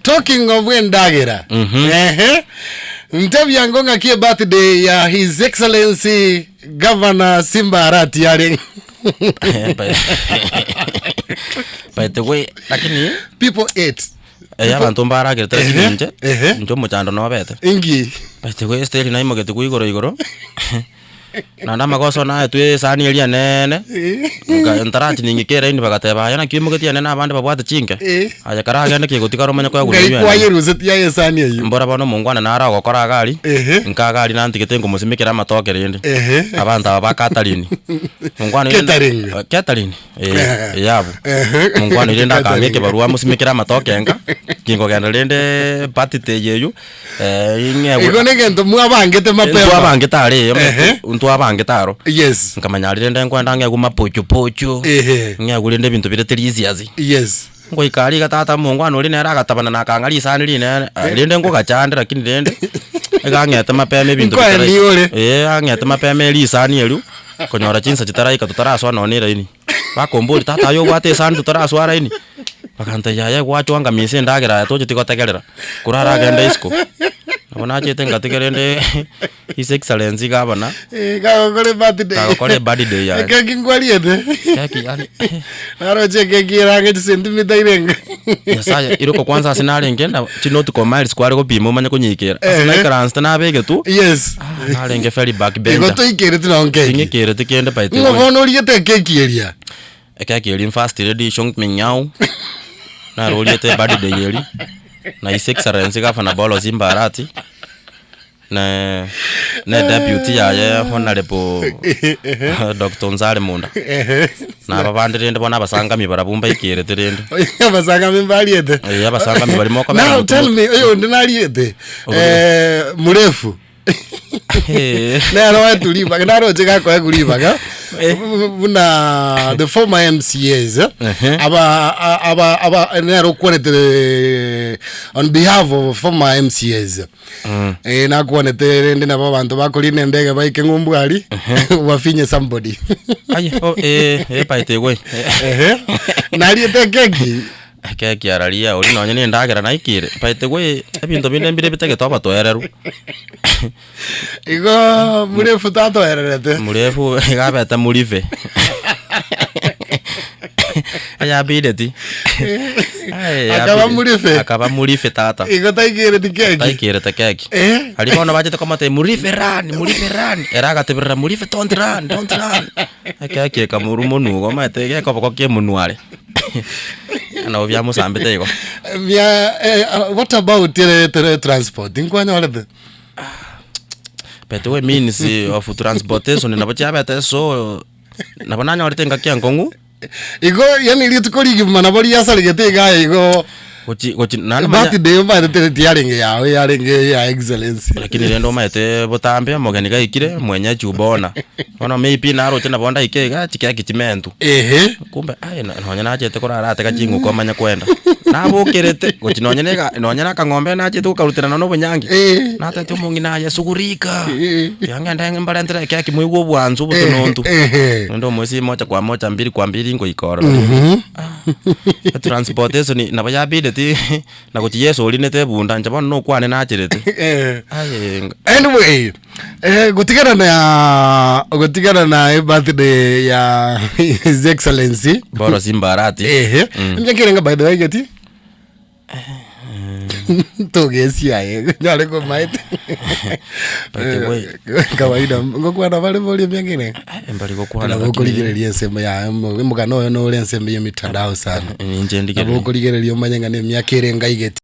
Talking of Wendagira. Mtevi yangonga kie birthday ya His Excellency Governor Simba Arati'S. By the way, lakini people ate. Ya bantu mbaragira trakini nje. Njo muchando no bete. Ingi. By the way, steli na imogete igoro. Na ndama goso na twe sani elia nene. Ntarati ningikera indi bagateba yana kimogete yana abandi babwate chinke. Aya karaga ndike gutikaro manya kwa guri. Kwa yeruze ya sani eyo. Mbora bano mungwana na ara gukora gari. Nkagali na ntikete ngo musimikira matoke rindi. Abantu abakatalini. Mungwana Catherine. Yabo. Mungwana irinda kangeke barua musimikira matoke enka. Kingo genda rinde patite yeyu. Ingewe. Igonege ndo mwabangete mapema. Mwabangete yo. Untu abangitaro. Yes. Nkamanyarire ndenkwenda nge guma pocho. Ngegulinde bintu biretirizi yazi. Yes. Ngo ikari gatata mungwana uri nera gatabana nakangari sani rine. Rinde ngo gachande lakini rinde. Ngangete mapema bintu bitari. Angete mapema lisani elu. Konyora chinsa chitaraika tutaraswa nonira ini. Bakombori tata yo gwate sani tutaraswa ra ini. Bakanta yaya gwachwanga mise ndagira toje tikotegerera. Kurara genda isko. Nabona chete ngategerende His Excellency Governor. Kagokore birthday. Kagokore birthday ya. Kaki ngwaliete. Kaki ali. Naro cheke kirange centimeter irenga. Yasaya iroko kwanza sinale ngenda chinoti ko miles kwari ko bimo manya kunyikera. Asina karans na bege tu. Yes. Nale nge ferry back bench. Igoto ikere tunonke. Ingekere tikende paite. Ngono oliete keki elia. Kaki eli fast edition minyao. Na oliete birthday yeli. Na His Excellency Governor Bolo Simba Arati. Na deputy ya honorable Dr. Nzale Munda. Na babandire ndo bona basanga mi barabumba ikire tirende. Basanga mi baliete. Basanga mi balimoka. Now tell me, ndinaliete. Murefu. Nero tulipa, naro cheka kwa kulipa buna the former MCAs aba nero kwonete on behalf of former MCAs na kwonete ndina babantu bakoline ndege baike ngumbwali wafinye somebody paite we naliete keki aralia uri nonye ni ndagira na ikire paite we ebintu binde mbire bitege toba toereru igo murefu tato ererete murefu gabeta murive aya bideti akaba murife tata igo taikire te keki alikono bajete komate murife ran eraga tebera murife don't run keki kamuru monu goma tege ko ke munuare ana obya musambete iko what about transport inkwanya wale but we means of transportation na bacha bata so na bananya wale tenga kyangongu igo yani litukori mana bali yasaligete ga igo Gochi nana birthday mba tiaringe ya Excellency lakini rendo maete botambe moganika ikire mwenya chubona ona maybe naro tena bonda ikega chikya kitimentu kumbe ai nonya na chete kora arate kachingu ko manya kwenda na bokerete gochi nonya na kangombe na chete ukarutira no bunyangi na tete mungi na yasugurika yanga ndenge mbalendera kya kimwiwo bwanzu butonontu ndo mwezi moja kwa moja mbili kwa mbili ngo ikora transportation na bayabide na gochi yeso ulinete bunda njabona no kwane na chirete anyway gutigana na birthday ya His Excellency Bolo Simba Arati nyakirenga by the way geti togesi aye nyale ko maite kawaida ngokwana vale vole myangine mbali kokwana ngokoligereria nsema ya mugano no ule nsema ya mitandao sana nje ndike ngokoligereria manyanga ne myakire ngaigeti